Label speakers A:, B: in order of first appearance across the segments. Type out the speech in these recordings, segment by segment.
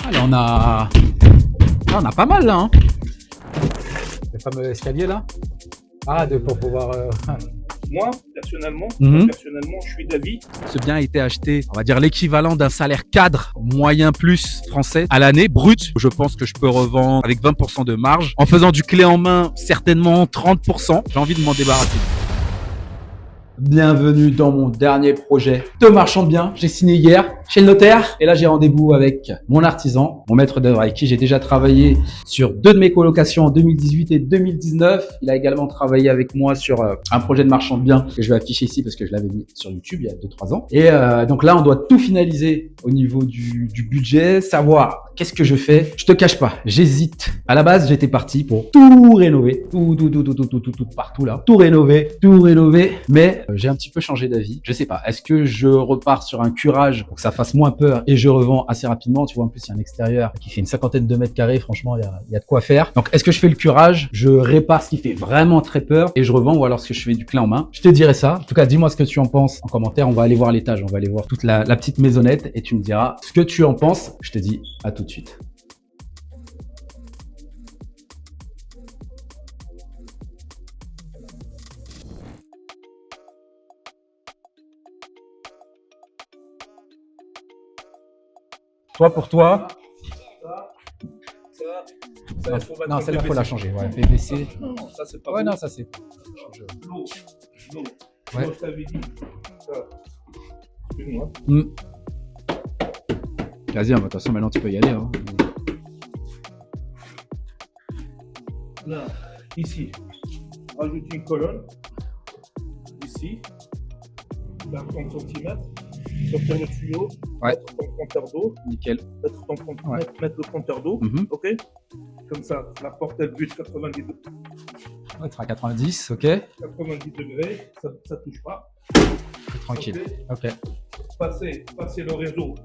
A: Allez, on a pas mal là. Hein. Le fameux escalier là. Pour pouvoir.
B: Moi, personnellement, je suis d'avis.
A: Ce bien a été acheté, on va dire l'équivalent d'un salaire cadre moyen plus français à l'année, brut. Je pense que je peux revendre avec 20% de marge. En faisant du clé en main, certainement 30%. J'ai envie de m'en débarrasser. Bienvenue dans mon dernier projet de marchand de biens. J'ai signé hier chez le notaire et là j'ai rendez-vous avec mon artisan, mon maître d'œuvre avec qui j'ai déjà travaillé sur 2 de mes colocations en 2018 et 2019. Il a également travaillé avec moi sur un projet de marchand de biens que je vais afficher ici parce que je l'avais mis sur YouTube il y a 2-3 ans. Et donc là on doit tout finaliser au niveau du budget, savoir qu'est-ce que je fais. Je te cache pas, j'hésite. À la base j'étais parti pour tout rénover, tout partout là, tout rénover, mais j'ai un petit peu changé d'avis. Je sais pas, est-ce que je repars sur un curage pour que ça fasse moins peur et je revends assez rapidement. Tu vois, en plus, il y a un extérieur qui fait une 50aine de mètres carrés. Franchement, il y a de quoi faire. Donc, est-ce que je fais le curage? Je répare ce qui fait vraiment très peur et je revends, ou alors est-ce que je fais du clé en main? Je te dirai ça. En tout cas, dis-moi ce que tu en penses en commentaire. On va aller voir l'étage. On va aller voir toute la petite maisonnette et tu me diras ce que tu en penses. Je te dis à tout de suite. Toi, pour toi. Non, celle-là, faut la changer. Ouais, PVC.
B: Non, ça c'est pas
A: Ouais,
B: bon.
A: non, ça c'est.
B: L'eau.
A: Ouais.
B: Moi, je t'avais dit. Ça. Excuse-moi.
A: Vas-y, de toute façon, maintenant tu peux y aller. Hein.
B: Là, ici, rajoute une colonne. Ici, 30 cm. Sortir le tuyau.
A: Ouais.
B: Mettre ton compteur d'eau.
A: Nickel.
B: Mettre le compteur d'eau. Ok. Comme ça, la porte elle bute 90 degrés.
A: Ouais, tu seras à 90, ok.
B: 90 degrés, ça touche pas.
A: Tranquille. Ok.
B: Passer le réseau.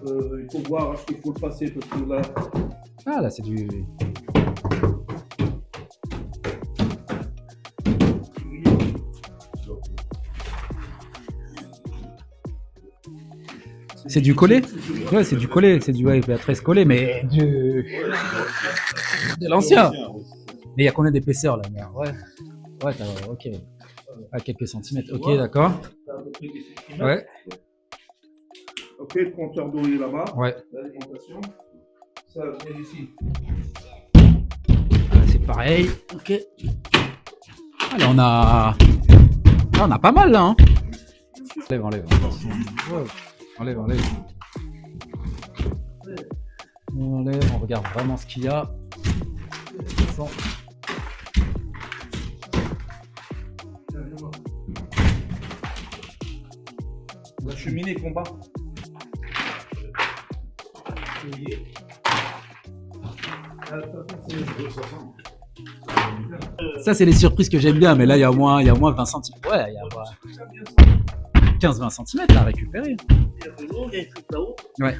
B: Il faut voir est-ce qu'il faut le passer parce que là.
A: Ah, là, c'est du. C'est du collé? Ouais, c'est du collé. C'est du PA13 collé, mais de l'ancien. Mais il y a combien d'épaisseur là? Ouais, t'as... ok. À quelques centimètres. Ok, d'accord. Ouais.
B: Ok, le compteur d'eau est là-bas.
A: Ouais.
B: L'alimentation. Ça vient ici.
A: C'est pareil. Ok. Allez, on a pas mal là. Hein. Enlève. Ouais. Enlève. On regarde vraiment ce qu'il y a.
B: La cheminée combat.
A: Ça, c'est les surprises que j'aime bien, mais là, il y a au moins 20 cm. Ouais, il y a 15-20 cm à récupérer.
B: Il y a de l'eau, il y a un truc là-haut.
A: Ouais.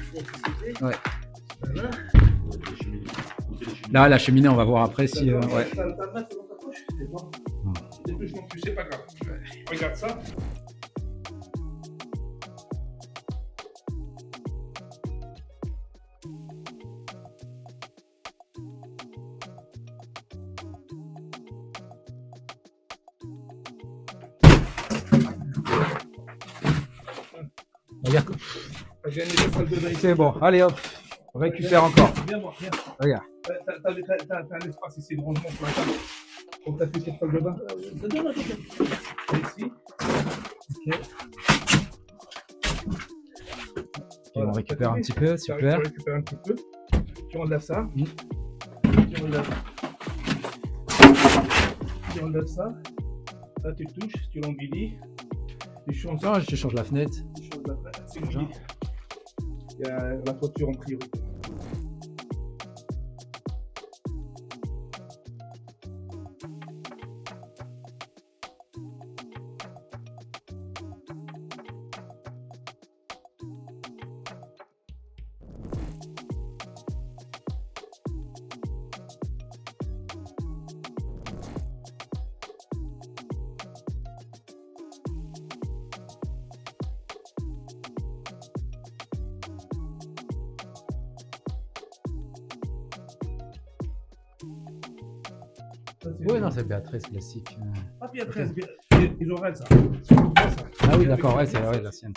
A: Là, la cheminée, on va voir après si. Ouais.
B: T'as le match dans ta poche, c'est bon. Tu sais pas grave. Regarde ça.
A: Regarde.
B: T'as gagné la salle de bain.
A: C'est bon, allez hop. On récupère encore.
B: Viens voir, viens.
A: Regarde.
B: T'as un espace ici de rangement sur la table. Donc t'as fait cette salle de bain. Ici.
A: Ok. On récupère un petit peu, super.
B: Tu récupères un petit peu. Tu enlèves ça. Tu enlèves ça. Là tu touches, tu l'embellis. Tu changes.
A: Ah, je te change la fenêtre.
B: C'est bon. Il y a la toiture en priorité.
A: Oui, non, c'est Béatrice classique.
B: Pas Béatrice, ils ont ça.
A: Ah oui, d'accord, ouais, c'est la sienne.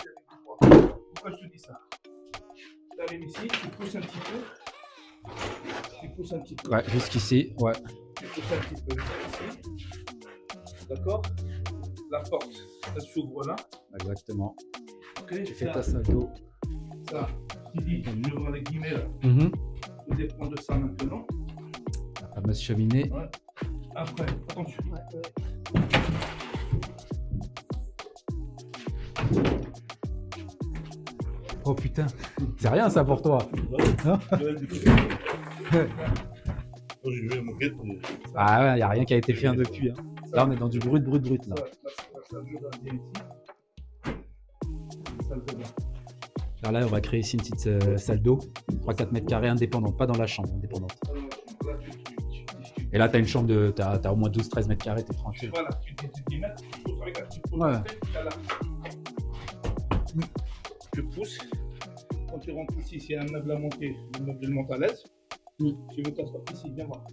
B: Pourquoi je te dis ça? Tu arrives ici, tu pousses un petit peu. Tu pousses un petit peu.
A: Ouais, jusqu'ici, ouais.
B: Tu pousses un petit peu ici. D'accord? La porte, elle s'ouvre là.
A: Exactement.
B: Ok,
A: Tu fais ta salle d'eau.
B: Ça, tu dis, je ouvre les guillemets là. Tout dépend de ça maintenant.
A: La fameuse cheminée.
B: Ouais. Après, attention.
A: Oh putain, c'est rien ça pour toi. Non
B: Je vais me mettre.
A: Ah ouais, il n'y a rien qui a été fait hein, depuis. Hein. Là, on est dans du brut là. Alors là, on va créer ici une petite salle d'eau, 3-4 mètres carrés indépendante, pas dans la chambre, indépendante. Et là, tu as une chambre de. Tu as au moins 12-13 mètres carrés, tu es tranquille.
B: Voilà, tu pousses,
A: Ouais.
B: Tu pousses. Quand tu rentres ici, s'il y a un meuble à monter, le meuble il monte à l'aise. Tu veux t'asseoir ici, viens voir.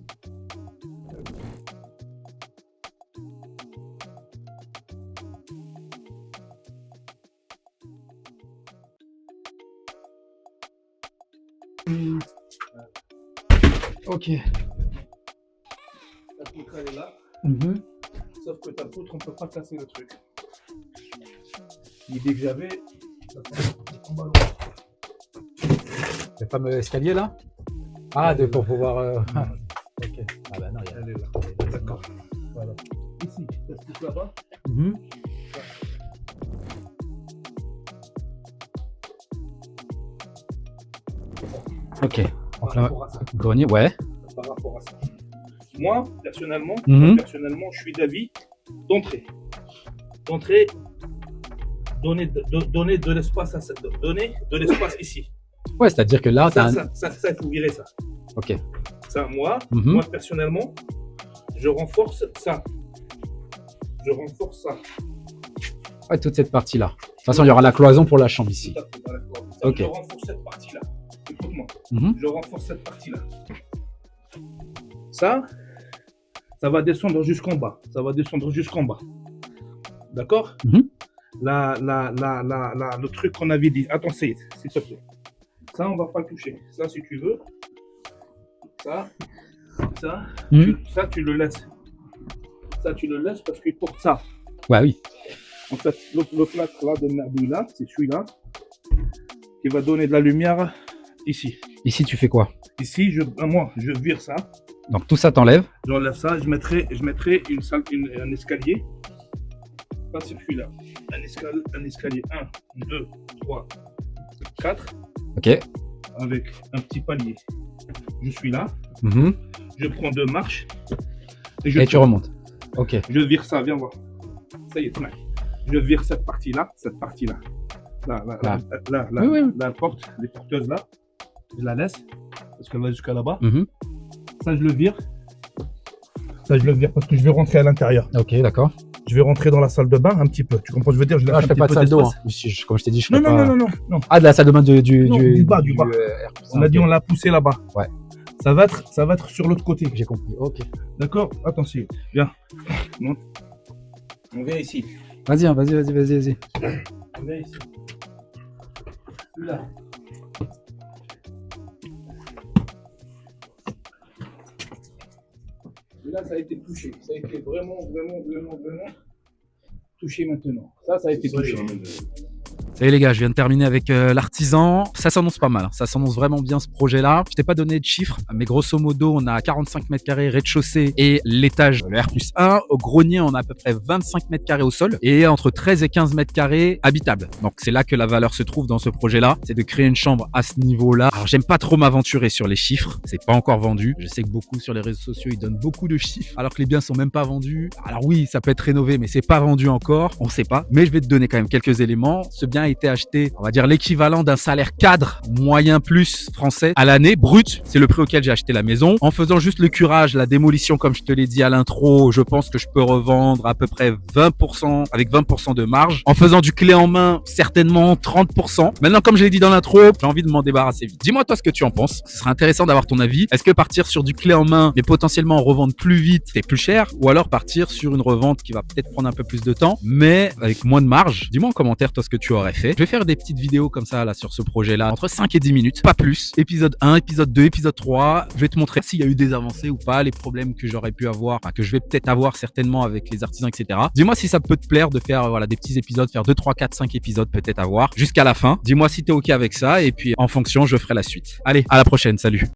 A: Ok.
B: La poutre elle est là. Sauf que ta poutre, on ne peut pas casser le truc. L'idée que j'avais, ça en ballon.
A: Le fameux escalier là. Ah, pour pouvoir. Ok. Ah bah non,
B: Elle est là. D'accord. Voilà. Ici, tu as ce truc là-bas.
A: Ok.
B: Par rapport à ça.
A: Grenier, ouais.
B: Par rapport à ça. Moi, personnellement, je suis d'avis d'entrée. Donner de l'espace à cette. Donner de l'espace ici.
A: Ouais, c'est-à-dire que là,
B: ça, il faut virer ça.
A: Ok.
B: Ça, moi, personnellement, je renforce ça.
A: Ouais, toute cette partie-là. De toute façon, il y aura la cloison pour la chambre ici.
B: Ok. Je renforce cette partie-là. Écoute-moi. Je renforce cette partie-là. Ça va descendre jusqu'en bas. D'accord? Le truc qu'on avait dit. Attends, s'il te plaît. Ça, on va pas le toucher. Ça, si tu veux. Ça, tu le laisses. Ça, tu le laisses parce qu'il porte ça.
A: Ouais, oui.
B: En fait, le plâtre là de Merdoui là, c'est celui-là qui va donner de la lumière ici.
A: Ici, tu fais quoi?
B: Ici, moi, je vire ça.
A: Donc tout ça, t'enlèves.
B: J'enlève ça, je mettrai un escalier. Pas celui-là. Un escalier 1, 2, 3, 4.
A: Ok.
B: Avec un petit palier. Je suis là. Je prends 2 marches.
A: Et tu remontes. Ok.
B: Je vire ça, viens voir. Ça y est, je vire cette partie-là. La porte, les porteuses là. Je la laisse. Parce qu'elle va jusqu'à là-bas. Ça, je le vire. Parce que je vais rentrer à l'intérieur.
A: Ok, d'accord.
B: Je vais rentrer dans la salle de bain un petit peu. Tu comprends ce que je veux dire?
A: Je fais pas de salle d'eau. Comme je t'ai dit, je fais pas...
B: Non.
A: Ah, de la salle de bain du
B: bas. On a dit on l'a poussé là-bas.
A: Ouais.
B: Ça va être sur l'autre côté.
A: J'ai compris. Ok.
B: D'accord? Attention. Viens. On vient ici.
A: Vas-y.
B: On vient ici. Là. Là, ça a été touché. Ça a été vraiment touché maintenant. Ça a été touché.
A: Salut les gars, je viens de terminer avec l'artisan. Ça s'annonce pas mal, hein. Ça s'annonce vraiment bien ce projet-là. Je t'ai pas donné de chiffres, mais grosso modo, on a 45 mètres carrés rez-de-chaussée et l'étage, le R+1. Au grenier, on a à peu près 25 mètres carrés au sol et entre 13 et 15 mètres carrés habitables. Donc c'est là que la valeur se trouve dans ce projet-là. C'est de créer une chambre à ce niveau-là. Alors j'aime pas trop m'aventurer sur les chiffres. C'est pas encore vendu. Je sais que beaucoup sur les réseaux sociaux, ils donnent beaucoup de chiffres alors que les biens sont même pas vendus. Alors oui, ça peut être rénové, mais c'est pas vendu encore. On sait pas. Mais je vais te donner quand même quelques éléments. Ce bien été acheté, on va dire l'équivalent d'un salaire cadre moyen plus français à l'année brut. C'est le prix auquel j'ai acheté la maison. En faisant juste le curage, la démolition, comme je te l'ai dit à l'intro, je pense que je peux revendre à peu près 20% avec 20% de marge. En faisant du clé en main, certainement 30%. Maintenant, comme je l'ai dit dans l'intro, j'ai envie de m'en débarrasser vite. Dis-moi toi ce que tu en penses. Ce serait intéressant d'avoir ton avis. Est-ce que partir sur du clé en main, mais potentiellement revendre plus vite, c'est plus cher, ou alors partir sur une revente qui va peut-être prendre un peu plus de temps, mais avec moins de marge? Dis-moi en commentaire toi ce que tu aurais fait. Je vais faire des petites vidéos comme ça là sur ce projet-là, entre 5 et 10 minutes, pas plus. Épisode 1, épisode 2, épisode 3. Je vais te montrer s'il y a eu des avancées ou pas, les problèmes que j'aurais pu avoir, enfin que je vais peut-être avoir certainement avec les artisans, etc. Dis-moi si ça peut te plaire de faire voilà des petits épisodes, faire 2, 3, 4, 5 épisodes peut-être à voir jusqu'à la fin. Dis-moi si t'es ok avec ça et puis en fonction je ferai la suite. Allez, à la prochaine, salut.